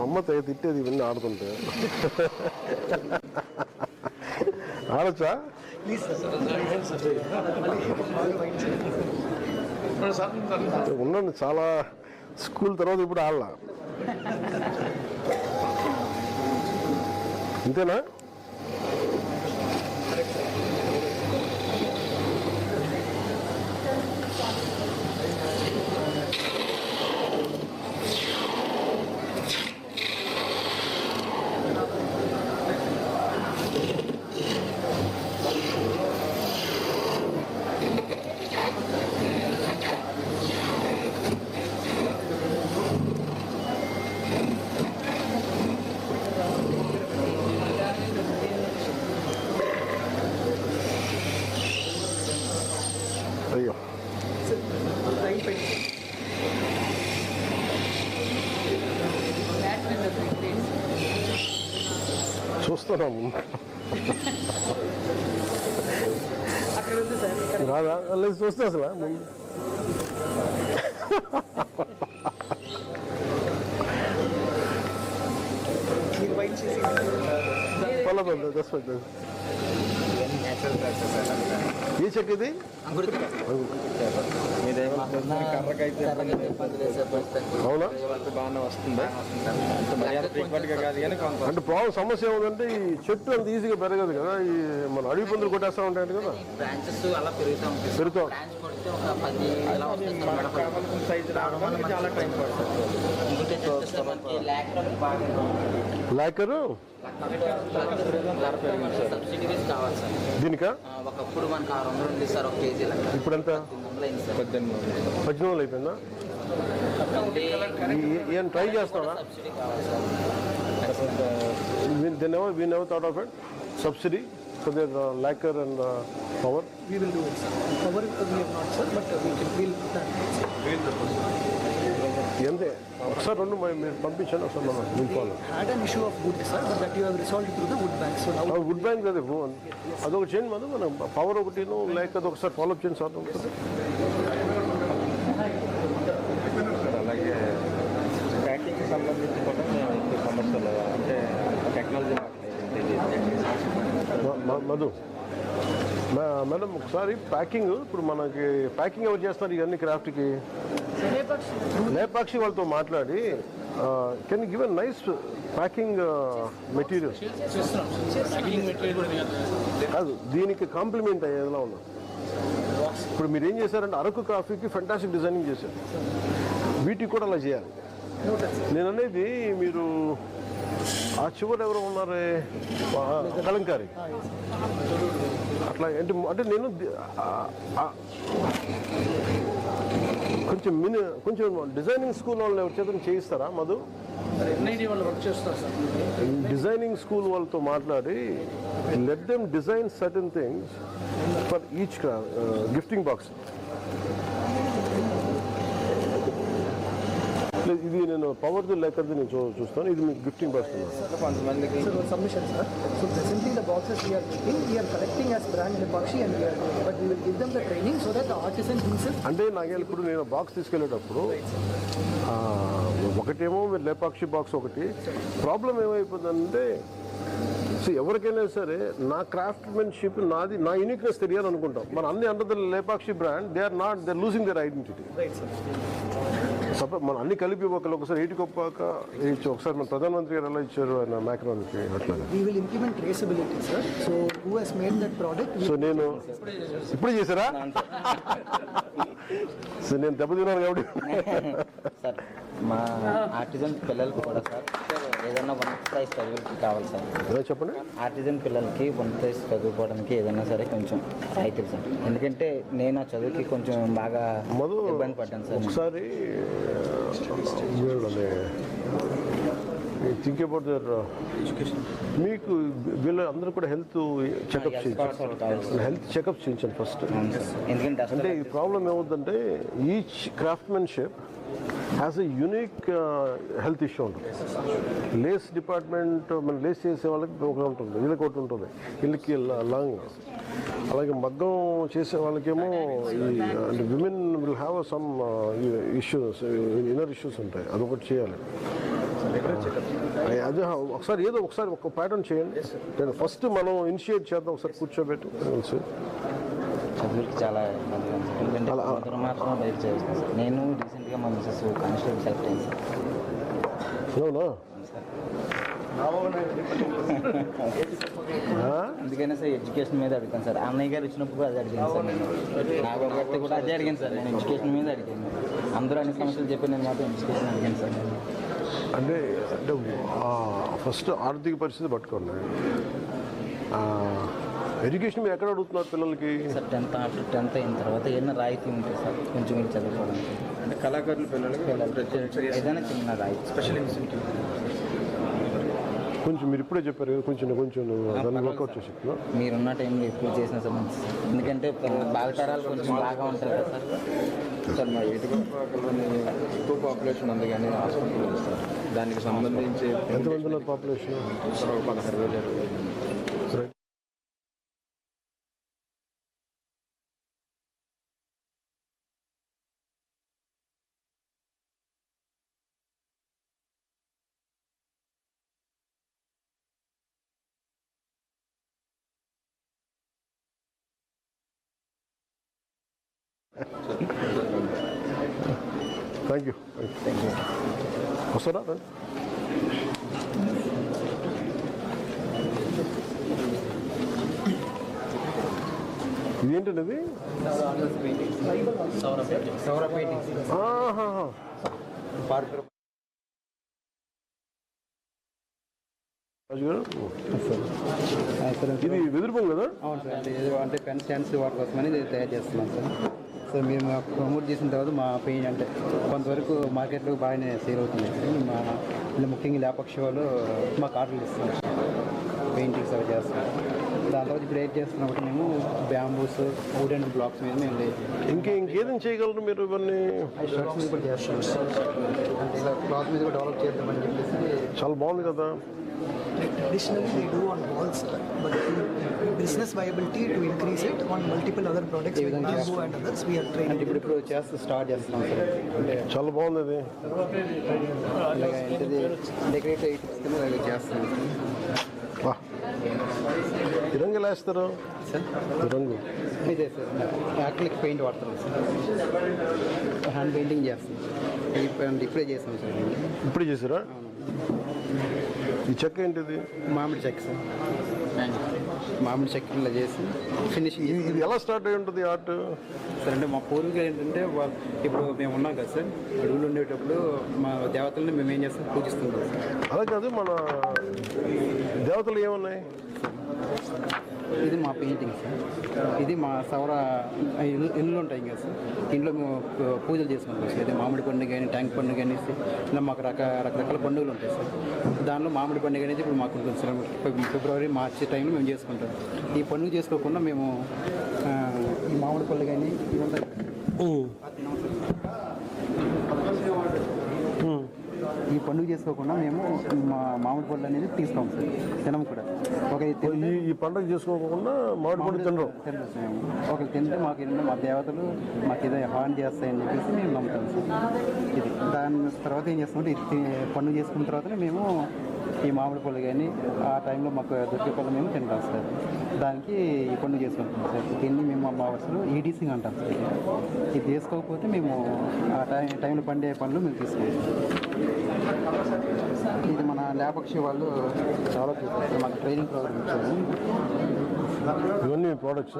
అమ్మ తిట్టేది ఇవన్నీ ఆడుతుంటే. ఆడొచ్చా? ఉండండి, చాలా స్కూల్ తర్వాత ఇప్పుడు ఆడలా. అంతేనా? అయ్యో, చూస్తున్నాము. రాదా? లేదు, చూస్తే అసలు ఏ చెక్ ఇది? అవునా? అంటే ప్రాబ్లం సమస్య ఏముందంటే ఈ చెట్టు అంత ఈజీగా పెరగదు కదా, ఈ మన అడవి పందులు కొట్టేస్తా ఉంటాయి కదా, పెరుగుతా. లాకరు దీనికా? ఒకప్పుడు మనకు 600 ఉంది సార్, 1 కేజీ. ఇప్పుడు ఎంత? 18 అయిపోయిందా? ఏం ట్రై చేస్తావా? We never thought of it. Subsidy for their lacquer and power? We will do it, sir. Power we have not, sir, but we'll ఎంతే ఒకసారి రెండు మీరు పంపించండి, ఒకసారి మనం నింపాలి. had an issue of wood, sir, but that you have resolved through the wood bank. So now wood bank అదే అదొక చేయండి, మనం పవర్ ఒకటిను లేక ఒకసారి ఫాలోఅప్ చేయండి సార్. ఉంటుంది అలాగే ప్యాకింగ్కి సంబంధించి కూడా సమస్యలు అంటే టెక్నాలజీ మధు మేడం ఒకసారి ప్యాకింగ్, ఇప్పుడు మనకి ప్యాకింగ్ ఎవరు చేస్తున్నారు ఇవన్నీ క్రాఫ్ట్కి? లేపాక్షి వాళ్ళతో మాట్లాడి can give a nice packing material. కాదు, దీనికి కాంప్లిమెంట్ అయ్యేలా ఉన్నా. ఇప్పుడు మీరు ఏం చేశారంటే అరకు కాఫీకి ఫెంటాస్టిక్ డిజైనింగ్ చేశారు, వీటికి కూడా అలా చేయాలి. నేను అనేది మీరు ఆ చివరి ఎవరు ఉన్నారే కలంకారి అట్లా అంటే నేను కొంచెం డిజైనింగ్ స్కూల్ వాళ్ళు ఎవరి చేత చేయిస్తారా మధు? డిజైనింగ్ స్కూల్ వాళ్ళతో మాట్లాడి let them design certain things for each gifting box. ఇది నేను పవర్ది లేకది నేను చూస్తాను, ఇది మీకు గిఫ్టింగ్ బాక్స్. కొంతమందికి submission, sir. So presently the boxes we are making, we are collecting as brand Lepakshi and we are doing, but we will give them the training so that the artisan himself. అంటే నాకు ఇప్పుడు నేను box తీసుకెళ్ళేటప్పుడు ఒకటేమో మీరు Lepakshi box ఒకటి, problem ఏమైపోతుందంటే ఎవరికైనా సరే నా క్రాఫ్ట్మెన్షిప్ నాది, నా యూనిక్నెస్ తెలియాలి అనుకుంటాం. మన అన్ని under the Lepakshi brand they are losing their identity. మనం అన్ని కలిపి ఒకసారి 80 గొప్పక ఒకసారి మన ప్రధానమంత్రి గారు ఎలా ఇచ్చారు ఆయన మ్యాక్రాన్కి అట్లా. We will implement traceability, sir. So who has made that product? So నేను ఇప్పుడు చేశారా? సో నేను దెబ్బతిన్నాను కాబట్టి సార్ మా ఆర్టిజన్ పిల్లలకి కూడా సార్ ఏదైనా 1th ప్రైజ్ చదువుకి కావాలి సార్. చెప్పండి. ఆర్టిజన్ పిల్లలకి 1th ప్రైజ్ చదువుకోవడానికి ఏదైనా సరే కొంచెం అవుతుంది సార్, ఎందుకంటే నేను ఆ చదువుకి కొంచెం బాగా ఇబ్బంది పడ్డాను సార్. ఒకసారి థింక్ అబౌట్ దర్ మీకు వీళ్ళందరూ కూడా హెల్త్ చెకప్ చేయించండి ఫస్ట్. ఎందుకంటే అంటే ఈ ప్రాబ్లం ఏమవుతుందంటే each craftsmanship has a unique health issue ఉంటుంది. లేస్ డిపార్ట్మెంట్ మనం లేస్ చేసే వాళ్ళకి ఒకటి ఉంటుంది, వీళ్ళకి ఒకటి ఉంటుంది, వీళ్ళకి లాంగ్. అలాగే మగ్గం చేసే వాళ్ళకేమో ఈ అంటే women will have some issues, inner issues ఉంటాయి, అదొకటి చేయాలి. అదే ఒకసారి ఏదో ఒకసారి ఒక ప్యాటర్న్ చేయండి. ఫస్ట్ మనం ఇనిషియేట్ చేద్దాం, ఒకసారి కూర్చోబెట్టి చదువుకి చాలా ఇబ్బందిగా ఉంది సార్. ఎందుకంటే ఇద్దరు మాత్రం బయట చేస్తాను సార్. నేను రీసెంట్గా మా మిస్సెస్ కానిస్టేబుల్ సెలెక్ట్ అయింది సార్. అవునా? అందుకనే సార్ ఎడ్యుకేషన్ మీద అడిగాను సార్. అన్నయ్య గారు వచ్చినప్పుడు అది అడిగాను సార్. నేను నాకు ఒకటి కూడా అదే అడిగాను సార్. నేను ఎడ్యుకేషన్ మీద అడిగాను. అందరూ అన్ని సమస్యలు చెప్పి నేను మాత్రం ఎడ్యుకేషన్ అడిగాను సార్. అంటే అంటే ఫస్ట్ ఆర్థిక పరిస్థితి పట్టుకోండి. ఎడ్యుకేషన్ మీరు ఎక్కడ అడుగుతున్నారు పిల్లలకి? సార్ 10th ఆఫ్టర్ 10th అయిన తర్వాత ఏదైనా రాయితీ ఉంటుంది సార్ కొంచెం మీరు చదువుకోవడానికి. అంటే కళాకారుల పిల్లలకి ఏదైనా చిన్న రాయితీ స్పెషల్ ఇన్స్టిట్యూట్ కొంచెం మీరు ఇప్పుడే చెప్పారు కదా, కొంచెం దాన్ని వర్కౌట్ చేసి మీరున్న టైంలో ఎప్పుడు చేసినా సార్ మంచి సార్. ఎందుకంటే భావితరాలు కొంచెం బాగా ఉంటారు కదా సార్. సార్ మా ఏటుకొండపాకలోని ఎక్కువ పాపులేషన్ ఉంది కానీ హాస్పిటల్ ఉంది సార్. దానికి సంబంధించి ఎంతమంది ఉన్నారు పాపులేషన్? 16,000 thank you. వస్తారా? ఇదేంటండి ఇది? రాజు గారు, ఇది వెదురుబొంగు కదా? అవును సార్. అంటే పెన్ స్టాండ్స్ వాటి కోసమని ఇది తయారు చేస్తున్నాం సార్. సో మేము ప్రమోట్ చేసిన తర్వాత మా పెయింట్ అంటే కొంతవరకు మార్కెట్లో బాగానే సేల్ అవుతుంది. మా ముఖ్యంగా లేపక్ష వాళ్ళు మాకు ఆర్డర్లు ఇస్తున్నారు, పెయింటింగ్స్ అవి చేస్తున్నాం. దాని తర్వాత ఇప్పుడు ఏం చేస్తున్నప్పుడు మేము బ్యాంబూస్ వుడెన్ బ్లాక్స్ మీద మేము ఇంకేదైనా చేయగలరు మీరు ఇవన్నీ? షర్ట్స్ మీద కూడా చేస్తున్నాం. అంటే ఇలా క్లాత్ మీద కూడా డెవలప్ చేద్దామని చెప్పేసి. చాలా బాగుంది కదా. Traditionally we do on walls, but business viability to increase it on multiple other products like bamboo and others we are అంటే training. ఇప్పుడు చేస్తూ స్టార్ట్ చేస్తున్నాం సార్. అంటే చాలా బాగుంది అది. ఇలాగ ఏంటిది డెకరేటివ్ ఐటమ్స్ కింద ఇలాగ చేస్తున్నాం వా. ఈ రంగు ఎలా వేస్తారు? సార్. ఈ రంగు ఇదే సార్ యాక్రిలిక్ పెయింట్ వాడుతున్నాం సార్. హ్యాండ్ పెయింటింగ్ చేస్తాం. ఇప్పుడే చేస్తాం సార్. ఇప్పుడే చేసారా? ఈ చెక్క ఏంటిది? మామిడి చెక్క సార్. మామిడి చెక్కలో చేసి ఫినిషింగ్ ఇది ఎలా స్టార్ట్ అయి ఉంటుంది ఆర్ట్? సార్. అంటే మా పూర్వీకులు ఏంటంటే ఇప్పుడు మేము ఉన్నాం కదా సార్, అడవులు ఉండేటప్పుడు మా దేవతలను మేము ఏం చేస్తాం, పూజిస్తుంటాం సార్. అలా కాదు, మన దేవతలు ఏమున్నాయి? ఇది మా పెయింటింగ్ సార్. ఇది మా సౌర ఇల్లు ఉంటాయి కదా సార్, ఇంట్లో మేము పూజలు చేసుకుంటాం సార్. ఇది మామిడి పండుగ కానీ ట్యాంక్ పండుగ అనేసి ఇలా మాకు రకరకాల పండుగలు ఉంటాయి సార్. దానిలో మామిడి పండుగ అనేది ఇప్పుడు మాకు ఉంటుంది సార్. ఫిబ్రవరి మార్చి టైంలో మేము చేసుకుంటాం. ఈ పండుగ చేసుకోకుండా మేము ఈ మామిడి పళ్ళు కానీ ఇవి ఉంటాయి. ఈ పండుగ చేసుకోకుండా మేము మా మామిడి పళ్ళు అనేది తీసుకోము సార్. తినము కూడా. ఈ పండుగ చేసుకోకుండా మామిడి పండు తినరు. తినరు సార్. మేము ఒకరు తింటే మాకు ఏంటంటే మా దేవతలు మాకు ఏదో హాని చేస్తాయని చెప్పేసి మేము నమ్ముతాం సార్. ఇది దాని తర్వాత ఏం చేస్తామంటే ఇది పండుగ చేసుకున్న తర్వాతనే మేము ఈ మామిడి పళ్ళు కానీ ఆ టైంలో మాకు దొరికే పళ్ళు మేము తింటాం సార్. దానికి ఈ పండుగ చేసుకుంటాం సార్. దీన్ని మేము మా వర్షలు ఈడీసింగ్ అంటాం సార్. ఇది చేసుకోకపోతే మేము ఆ టైంలో పండే పనులు మేము తీసుకుంటాం. ఇది మన లేపక్షి వాళ్ళు చాలా చూస్తారు. మాకు ట్రైనింగ్ ప్రోగ్రామ్ ఇచ్చారు. ఇవన్నీ ప్రోడక్ట్స్